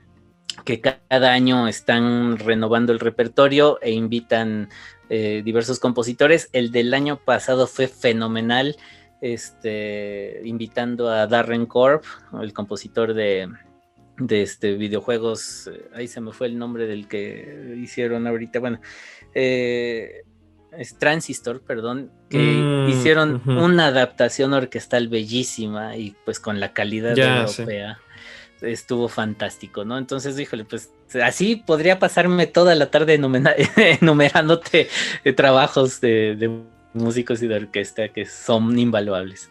que cada año están renovando el repertorio e invitan diversos compositores. El del año pasado fue fenomenal, invitando a Darren Korb, el compositor de videojuegos. Ahí se me fue el nombre del que hicieron ahorita. Bueno, es Transistor, perdón, que Mm, hicieron ujú. una adaptación orquestal bellísima y pues con la calidad Ya, sí. europea estuvo fantástico, ¿no? Entonces, híjole, pues así podría pasarme toda la tarde enumerándote trabajos de músicos y de orquesta que son invaluables.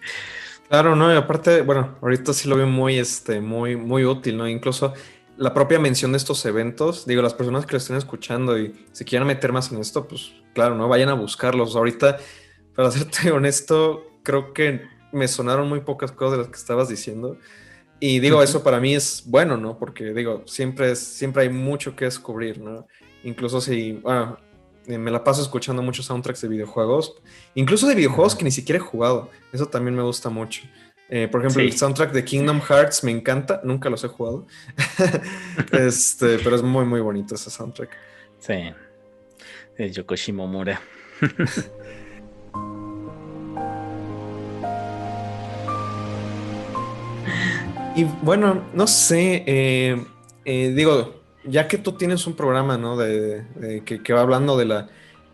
Claro, ¿no? Y aparte, bueno, ahorita sí lo veo muy, muy útil, ¿no? Incluso la propia mención de estos eventos, digo, las personas que lo estén escuchando y se quieran meter más en esto, pues claro, ¿no? Vayan a buscarlos. Ahorita, para serte honesto, creo que me sonaron muy pocas cosas de las que estabas diciendo. Y digo, Ujú. eso para mí es bueno, ¿no? Porque digo, siempre hay mucho que descubrir, ¿no? Incluso si, bueno, me la paso escuchando muchos soundtracks de videojuegos, incluso de videojuegos Ajá. que ni siquiera he jugado. Eso también me gusta mucho. Por ejemplo, el Sí, soundtrack de Kingdom Hearts me encanta, nunca los he jugado. Pero es muy, muy bonito ese soundtrack. sí, el Yoko Shimomura. Y bueno, no sé, digo, ya que tú tienes un programa, ¿no? Que va hablando de la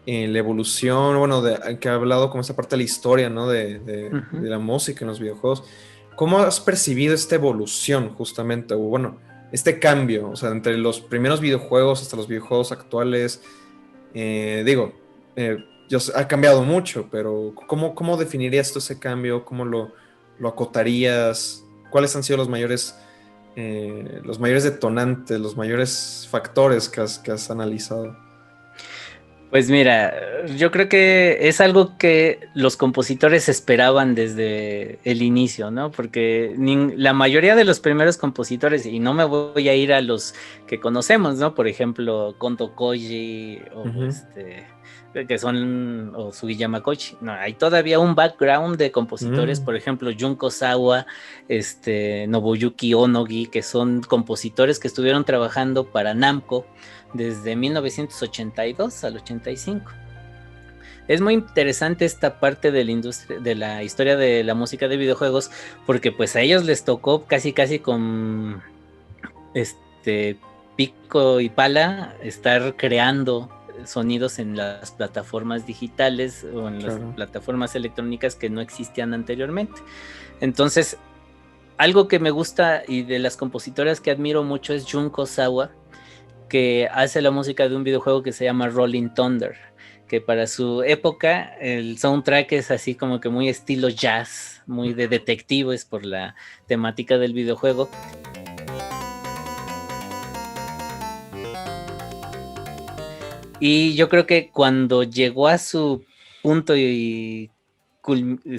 evolución, bueno, que ha hablado como esa parte de la historia, ¿no? Ujú. De la música en los videojuegos. ¿Cómo has percibido esta evolución, justamente? O bueno, este cambio, o sea, entre los primeros videojuegos hasta los videojuegos actuales. Digo, ha cambiado mucho, pero ¿cómo definirías tú ese cambio? ¿Cómo lo acotarías? ¿Cuáles han sido los mayores detonantes, los mayores factores que has analizado? Pues mira, yo creo que es algo que los compositores esperaban desde el inicio, ¿no? Porque la mayoría de los primeros compositores, y no me voy a ir a los que conocemos, ¿no? Por ejemplo, Kondo Koji o Ujú, que son, o Sugiyama Kochi. No, hay todavía un background de compositores, mm, por ejemplo, Junko Sawa, Nobuyuki Onogi, que son compositores que estuvieron trabajando para Namco desde 1982 al 85. Es muy interesante esta parte de la industria, de la historia de la música de videojuegos, porque pues a ellos les tocó casi casi con este pico y pala estar creando sonidos en las plataformas digitales o en las claro. plataformas electrónicas que no existían anteriormente. Entonces, algo que me gusta y de las compositoras que admiro mucho es Junko Sawa, que hace la música de un videojuego que se llama Rolling Thunder, que para su época el soundtrack es así como que muy estilo jazz, muy de detectives por la temática del videojuego. Y yo creo que cuando llegó a su punto y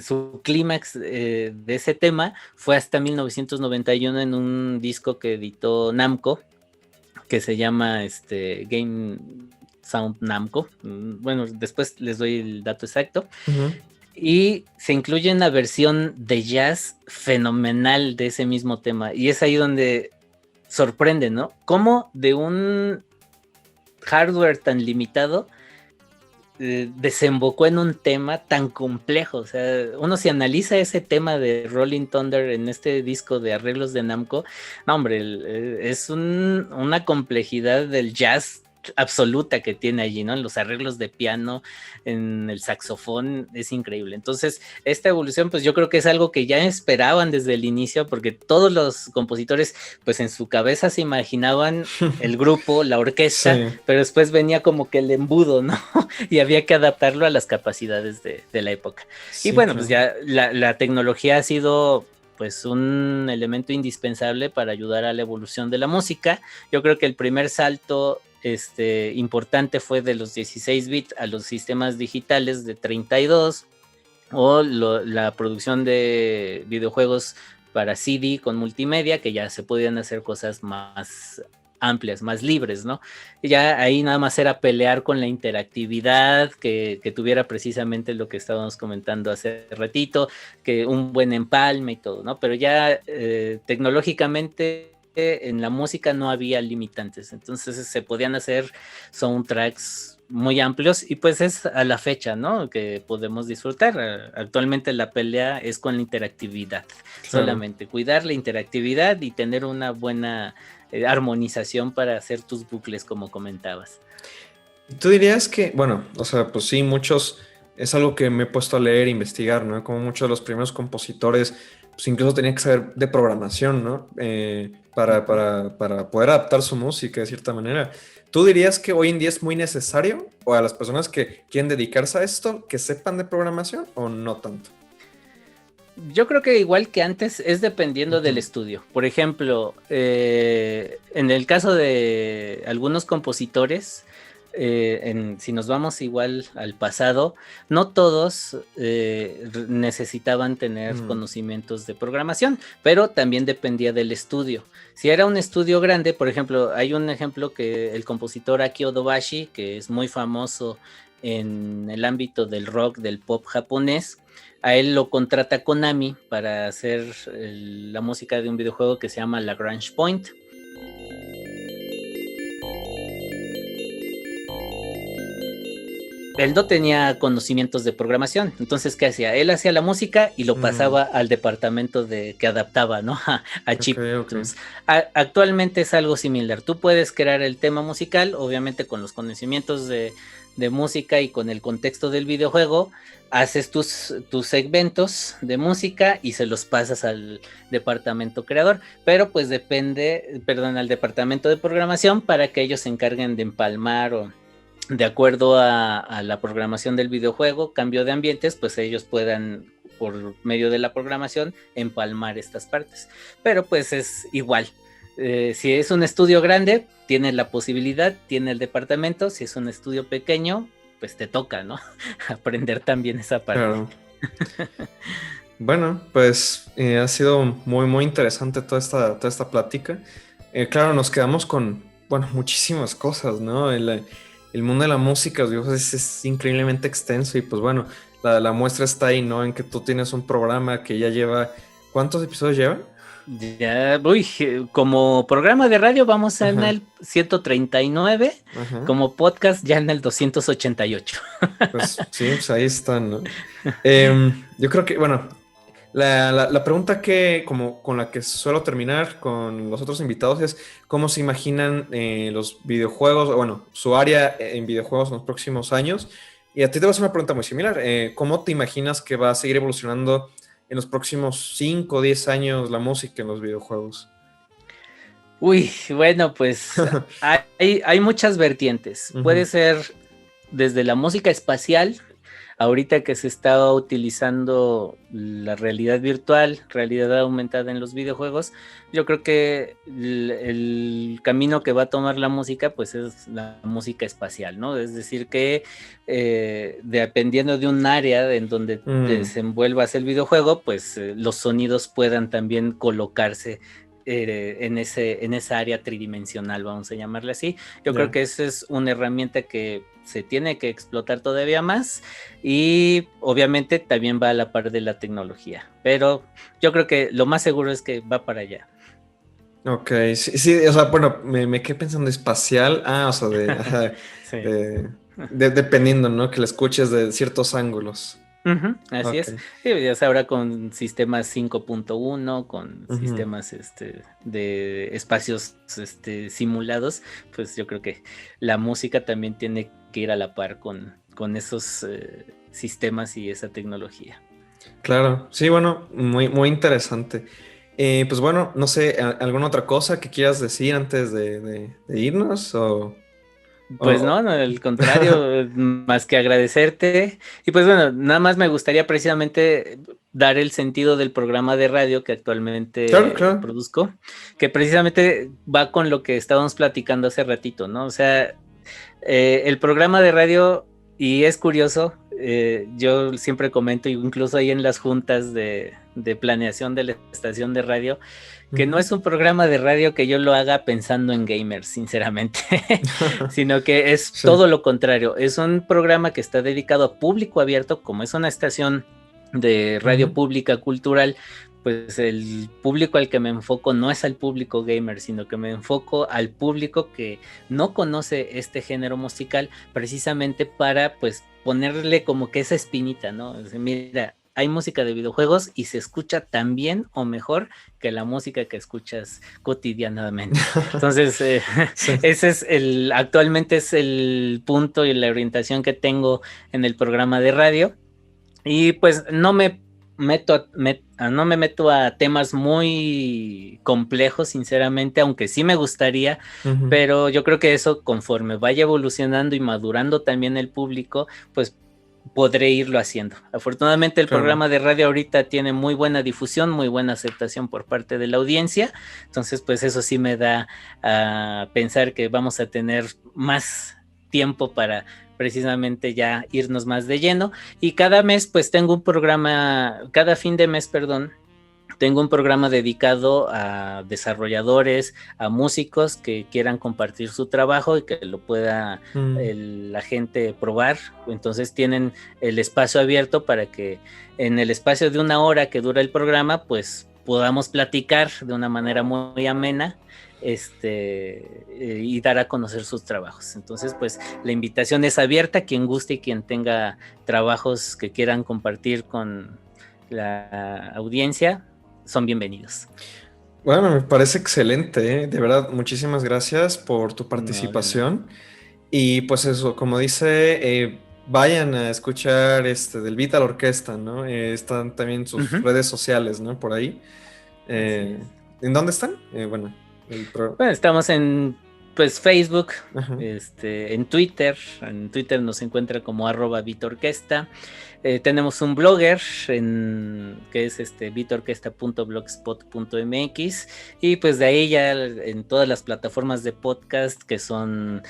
su clímax de ese tema fue hasta 1991 en un disco que editó Namco, que se llama Game Sound Namco. Bueno, después les doy el dato exacto. Ujú, Y se incluye una versión de jazz fenomenal de ese mismo tema. Y es ahí donde sorprende, ¿no? Cómo de un hardware tan limitado desembocó en un tema tan complejo. O sea, uno si analiza ese tema de Rolling Thunder en este disco de arreglos de Namco, no, hombre, es una complejidad del jazz absoluta que tiene allí, ¿no? En los arreglos de piano, en el saxofón, es increíble. Entonces, esta evolución, pues yo creo que es algo que ya esperaban desde el inicio, porque todos los compositores, pues en su cabeza se imaginaban el grupo, la orquesta, sí, pero después venía como que el embudo, ¿no? Y había que adaptarlo a las capacidades de la época. Y sí, bueno, pues claro. ya la tecnología ha sido pues un elemento indispensable para ayudar a la evolución de la música. Yo creo que el primer salto importante fue de los 16 bits a los sistemas digitales de 32 o la producción de videojuegos para CD con multimedia, que ya se podían hacer cosas más amplias, más libres, ¿no? Y ya ahí nada más era pelear con la interactividad, que tuviera precisamente lo que estábamos comentando hace ratito, que un buen empalme y todo, ¿no? Pero ya tecnológicamente en la música no había limitantes, entonces se podían hacer soundtracks muy amplios y pues es a la fecha, ¿no? Que podemos disfrutar. Actualmente la pelea es con la interactividad, Claro. solamente cuidar la interactividad y tener una buena armonización para hacer tus bucles como comentabas. Tú dirías que, bueno, o sea, pues sí, es algo que me he puesto a leer e investigar, ¿no? Como muchos de los primeros compositores, pues incluso tenían que saber de programación, ¿no? Uh Para, -huh. para poder adaptar su música de cierta manera. ¿Tú dirías que hoy en día es muy necesario, o a las personas que quieren dedicarse a esto, que sepan de programación o no tanto? Yo creo que igual que antes es dependiendo del Ujú, estudio. Por ejemplo, en el caso de algunos compositores, si nos vamos igual al pasado, no todos necesitaban tener mm, conocimientos de programación, pero también dependía del estudio. Si era un estudio grande, por ejemplo, hay un ejemplo que el compositor Aki Odobashi, que es muy famoso en el ámbito del rock, del pop japonés. A él lo contrata Konami para hacer la música de un videojuego que se llama Lagrange Point. Él no tenía conocimientos de programación, entonces ¿qué hacía? Él hacía la música y lo pasaba al departamento que adaptaba, ¿no? a chiptunes. Actualmente es algo similar. Tú puedes crear el tema musical, obviamente con los conocimientos de música y con el contexto del videojuego, haces tus segmentos de música y se los pasas al departamento creador, pero pues al departamento de programación para que ellos se encarguen de empalmar o de acuerdo a la programación del videojuego, cambio de ambientes, pues ellos puedan, por medio de la programación, empalmar estas partes. Pero pues es igual. Si es un estudio grande, tiene la posibilidad, tiene el departamento. Si es un estudio pequeño, pues te toca, ¿no? Aprender también esa parte. Claro. Bueno, pues ha sido muy, muy interesante toda esta plática. Claro, nos quedamos con, bueno, muchísimas cosas, ¿no? El mundo de la música, los videojuegos es increíblemente extenso y pues bueno, la muestra está ahí, ¿no? En que tú tienes un programa que ya lleva... ¿Cuántos episodios lleva? Ya, como programa de radio vamos en el 139, como podcast ya en el 288. Pues sí, pues ahí están, ¿no? Yo creo que, bueno, la pregunta con la que suelo terminar con los otros invitados es cómo se imaginan los videojuegos, bueno, su área en videojuegos en los próximos años. Y a ti te voy a hacer una pregunta muy similar. ¿Cómo te imaginas que va a seguir evolucionando en los próximos 5 o 10 años la música en los videojuegos? Bueno, pues hay muchas vertientes. Puede ser desde la música espacial, ahorita que se está utilizando la realidad virtual, realidad aumentada en los videojuegos. Yo creo que el camino que va a tomar la música, pues es la música espacial, ¿no? Es decir, que dependiendo de un área en donde desenvuelvas el videojuego, pues los sonidos puedan también colocarse en esa área tridimensional, vamos a llamarle así. Yo creo que esa es una herramienta que se tiene que explotar todavía más y obviamente también va a la par de la tecnología, pero yo creo que lo más seguro es que va para allá. Ok, sí, o sea, bueno, me quedé pensando espacial, o sea, sí. Dependiendo, ¿no? Que la escuches de ciertos ángulos. Así es. Sí, ya ahora con sistemas 5.1, con sistemas de espacios simulados, pues yo creo que la música también tiene que ir a la par con esos sistemas y esa tecnología. Claro, sí, bueno, muy, muy interesante. Pues bueno, no sé, ¿alguna otra cosa que quieras decir antes de irnos? Pues no, al contrario, más que agradecerte. Y pues bueno, nada más me gustaría precisamente dar el sentido del programa de radio que actualmente produzco, que precisamente va con lo que estábamos platicando hace ratito, ¿no? O sea, el programa de radio, y es curioso, yo siempre comento, incluso ahí en las juntas de planeación de la estación de radio, que no es un programa de radio que yo lo haga pensando en gamers, sinceramente, sino que es todo lo contrario. Es un programa que está dedicado a público abierto, como es una estación de radio pública cultural, pues el público al que me enfoco no es al público gamer, sino que me enfoco al público que no conoce este género musical, precisamente para pues ponerle como que esa espinita, ¿no? O sea, mira, hay música de videojuegos y se escucha tan bien o mejor que la música que escuchas cotidianamente. Entonces, ese es actualmente es el punto y la orientación que tengo en el programa de radio. Y pues no me meto a temas muy complejos, sinceramente, aunque sí me gustaría, pero yo creo que eso, conforme vaya evolucionando y madurando también el público, pues podré irlo haciendo. Afortunadamente el programa de radio ahorita tiene muy buena difusión, muy buena aceptación por parte de la audiencia, entonces pues eso sí me da a pensar que vamos a tener más tiempo para precisamente ya irnos más de lleno, y cada mes pues tengo un programa, cada fin de mes, perdón, tengo un programa dedicado a desarrolladores, a músicos que quieran compartir su trabajo y que lo pueda la gente probar. Entonces tienen el espacio abierto para que en el espacio de 1 hora que dura el programa, pues podamos platicar de una manera muy amena y dar a conocer sus trabajos. Entonces, pues la invitación es abierta, quien guste y quien tenga trabajos que quieran compartir con la audiencia, son bienvenidos. Bueno, me parece excelente, ¿eh? De verdad, muchísimas gracias por tu participación. No. Y pues eso, como dice, vayan a escuchar Del Beat a la Orquesta, ¿no? Están también sus redes sociales, ¿no? Por ahí. ¿En dónde están? Bueno, estamos en Facebook, en Twitter. En Twitter nos encuentra como @BeatOrquesta. Tenemos un blogger que es beatorquesta.blogspot.mx, y pues de ahí ya en todas las plataformas de podcast que son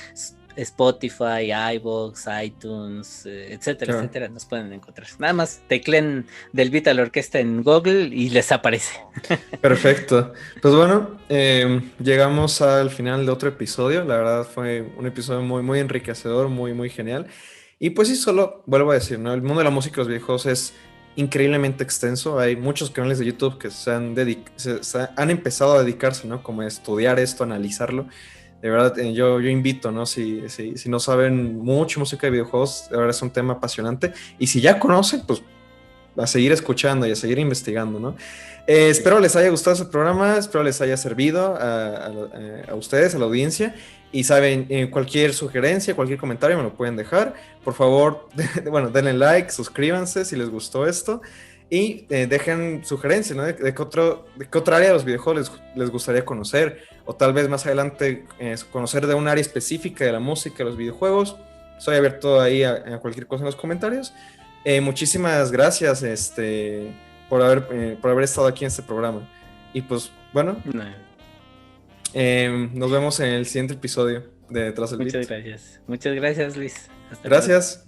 Spotify, iVoox, iTunes, etcétera, claro, etcétera, nos pueden encontrar. Nada más tecleen Del Beat a la Orquesta en Google y les aparece. Perfecto. Pues bueno, llegamos al final de otro episodio. La verdad fue un episodio muy, muy enriquecedor, muy, muy genial. Y pues sí, solo vuelvo a decir, ¿no? El mundo de la música y los videojuegos es increíblemente extenso. Hay muchos canales de YouTube que se han empezado a dedicarse, ¿no? Como a estudiar esto, analizarlo. De verdad, yo invito, ¿no? Si no saben mucho música de videojuegos, de verdad es un tema apasionante. Y si ya conocen, pues a seguir escuchando y a seguir investigando, ¿no? Espero les haya gustado este programa, espero les haya servido a ustedes, a la audiencia. Y saben, cualquier sugerencia, cualquier comentario me lo pueden dejar. Por favor, bueno, denle like, suscríbanse si les gustó esto. Y dejen sugerencias, ¿no? De qué otra área de los videojuegos les gustaría conocer. O tal vez más adelante conocer de un área específica de la música, de los videojuegos. Estoy abierto ahí a cualquier cosa en los comentarios. Muchísimas gracias por haber estado aquí en este programa. Y pues, bueno, nos vemos en el siguiente episodio de Tras el Beat. Muchas gracias. Muchas gracias, Luis. Hasta gracias. Luego.